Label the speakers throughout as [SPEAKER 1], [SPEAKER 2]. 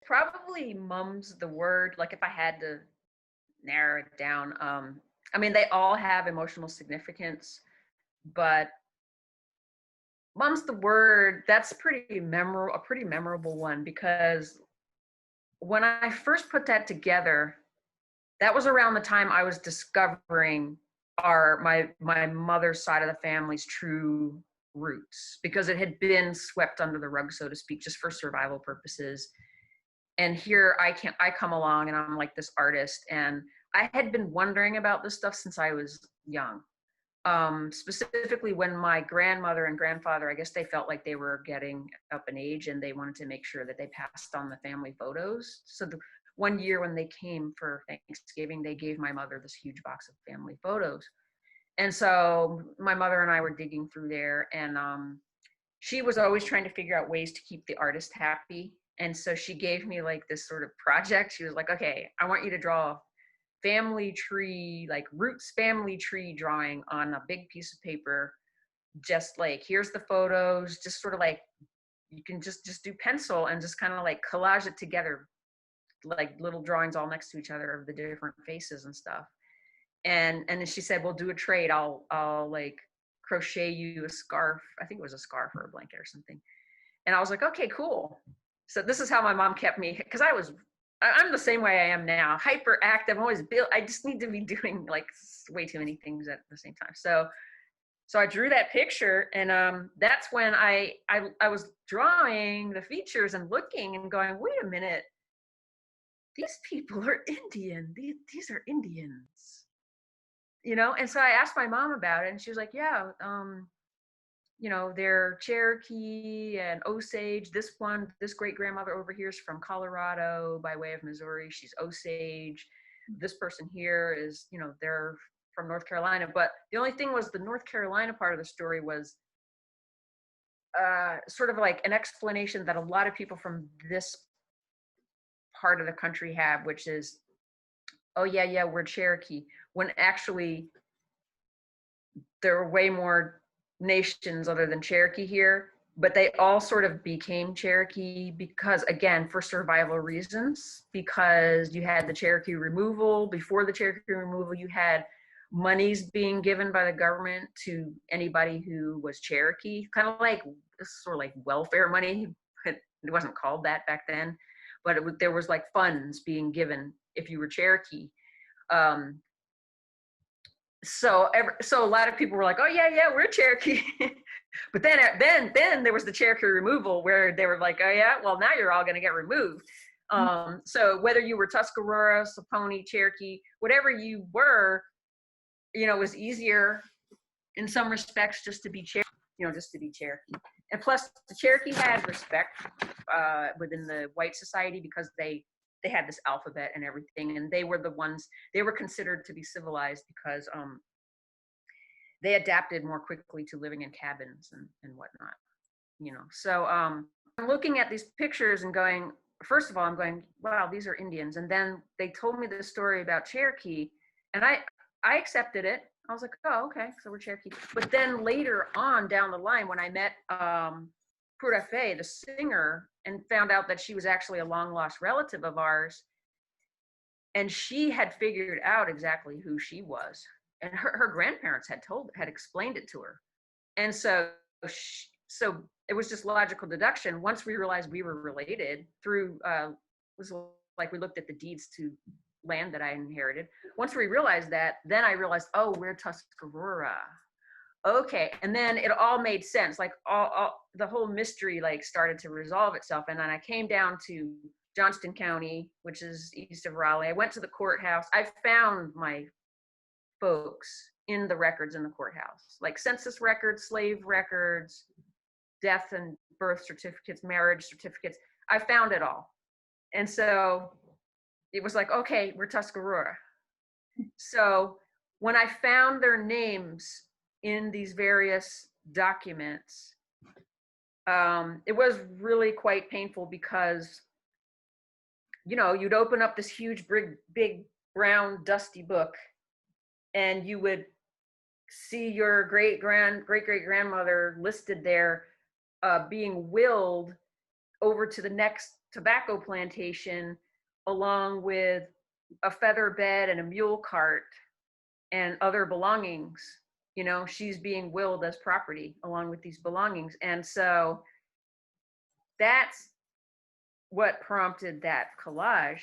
[SPEAKER 1] probably mom's the word. Like if I had to narrow it down, I mean, they all have emotional significance, but mom's the word. That's a pretty memorable one because when I first put that together, that was around the time I was discovering my mother's side of the family's true roots, because it had been swept under the rug, so to speak, just for survival purposes. And here I come along and I'm like this artist, and I had been wondering about this stuff since I was young. Specifically when my grandmother and grandfather, I guess they felt like they were getting up in age and they wanted to make sure that they passed on the family photos. So one year when they came for Thanksgiving, they gave my mother this huge box of family photos. And so my mother and I were digging through there, and she was always trying to figure out ways to keep the artist happy. And so she gave me like this sort of project. She was like, okay, I want you to draw family tree, like roots family tree drawing on a big piece of paper. Just like, here's the photos, just sort of like, you can just do pencil and just kind of like collage it together, like little drawings all next to each other of the different faces and stuff. And then she said, we'll do a trade. I'll like crochet you a scarf. I think it was a scarf or a blanket or something. And I was like, okay, cool. So this is how my mom kept me, because I'm the same way I am now, hyperactive. I'm always built. I just need to be doing like way too many things at the same time. So I drew that picture, and that's when I was drawing the features and looking and going, wait a minute, these people are Indian. These are Indians, you know? And so I asked my mom about it, and she was like, yeah, you know, they're Cherokee and Osage. This great grandmother over here is from Colorado by way of Missouri. She's Osage. This person here is, you know, they're from North Carolina. But the only thing was, the North Carolina part of the story was sort of like an explanation that a lot of people from this part of the country have, which is, oh yeah, we're Cherokee, when actually there are way more nations other than Cherokee here, but they all sort of became Cherokee because, again, for survival reasons, because you had the Cherokee removal. Before the Cherokee removal, you had monies being given by the government to anybody who was Cherokee, kind of like sort of like welfare money. It wasn't called that back then, but there was like funds being given if you were Cherokee. So a lot of people were like, oh yeah, we're Cherokee. But then there was the Cherokee removal, where they were like, oh yeah, well now you're all going to get removed. So whether you were Tuscarora, Saponi, Cherokee, whatever you were, you know, it was easier in some respects just to be Cherokee, you know, just to be Cherokee. And plus the Cherokee had respect within the white society, because they had this alphabet and everything, and they were considered to be civilized because they adapted more quickly to living in cabins and whatnot, you know. So I'm looking at these pictures and going, first of all, I'm going, wow, these are Indians. And then they told me this story about Cherokee, and I accepted it. I was like, oh, okay, so we're Cherokee. But then later on down the line, when I met Pura Fé, the singer, and found out that she was actually a long lost relative of ours, and she had figured out exactly who she was, and her grandparents had explained it to her. And so it was just logical deduction. Once we realized we were related through was like, we looked at the deeds to land that I inherited. Once we realized that, then I realized, oh, we're Tuscarora. Okay. And then it all made sense. Like all the whole mystery like started to resolve itself. And then I came down to Johnston County, which is east of Raleigh. I went to the courthouse. I found my folks in the records in the courthouse, like census records, slave records, death and birth certificates, marriage certificates. I found it all. And so it was like, okay, we're Tuscarora. So when I found their names in these various documents, it was really quite painful, because, you know, you'd open up this huge, big brown, dusty book, and you would see your great great grandmother listed there, being willed over to the next tobacco plantation along with a feather bed and a mule cart and other belongings. You know, she's being willed as property along with these belongings. And so that's what prompted that collage.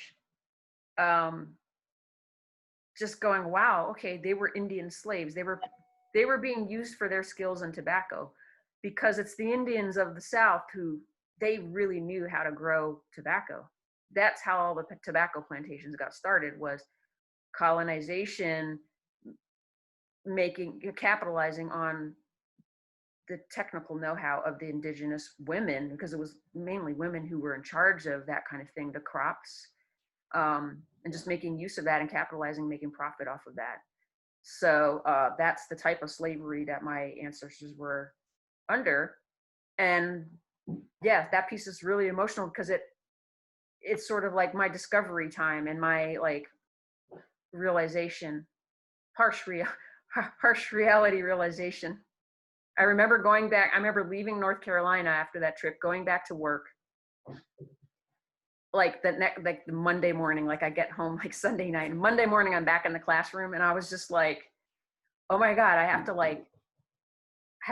[SPEAKER 1] Just going, wow, okay, they were Indian slaves. They were being used for their skills in tobacco, because it's the Indians of the South who, they really knew how to grow tobacco. That's how all the tobacco plantations got started, was colonization, capitalizing on the technical know-how of the indigenous women, because it was mainly women who were in charge of that kind of thing, the crops, and just making use of that and capitalizing, making profit off of that. So that's the type of slavery that my ancestors were under. And yeah, that piece is really emotional because it's sort of like my discovery time and my like realization, harsh reality realization. I remember going back, I remember leaving North Carolina after that trip, going back to work, like the Monday morning, like I get home like Sunday night, and Monday morning I'm back in the classroom, and I was just like, oh my God, I have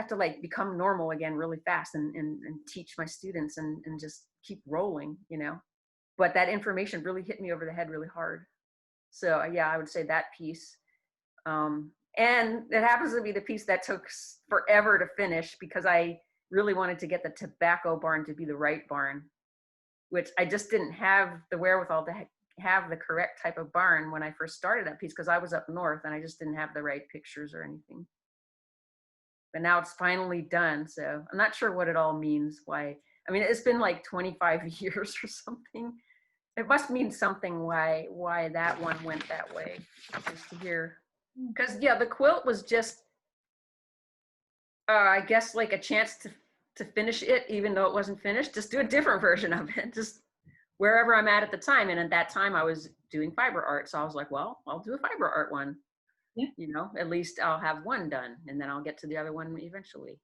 [SPEAKER 1] to become normal again really fast and teach my students and just keep rolling, you know. But that information really hit me over the head really hard. So yeah, I would say that piece. And it happens to be the piece that took forever to finish because I really wanted to get the tobacco barn to be the right barn, which I just didn't have the wherewithal to have the correct type of barn when I first started that piece, because I was up north and I just didn't have the right pictures or anything. But now it's finally done. So I'm not sure what it all means. Why? I mean, it's been like 25 years or something. It must mean something why that one went that way. Just to hear. Because yeah, the quilt was just, I guess, like a chance to finish it, even though it wasn't finished. Just do a different version of it, just wherever I'm at the time. And at that time, I was doing fiber art, so I was like, well, I'll do a fiber art one. Yeah. You know, at least I'll have one done, and then I'll get to the other one eventually.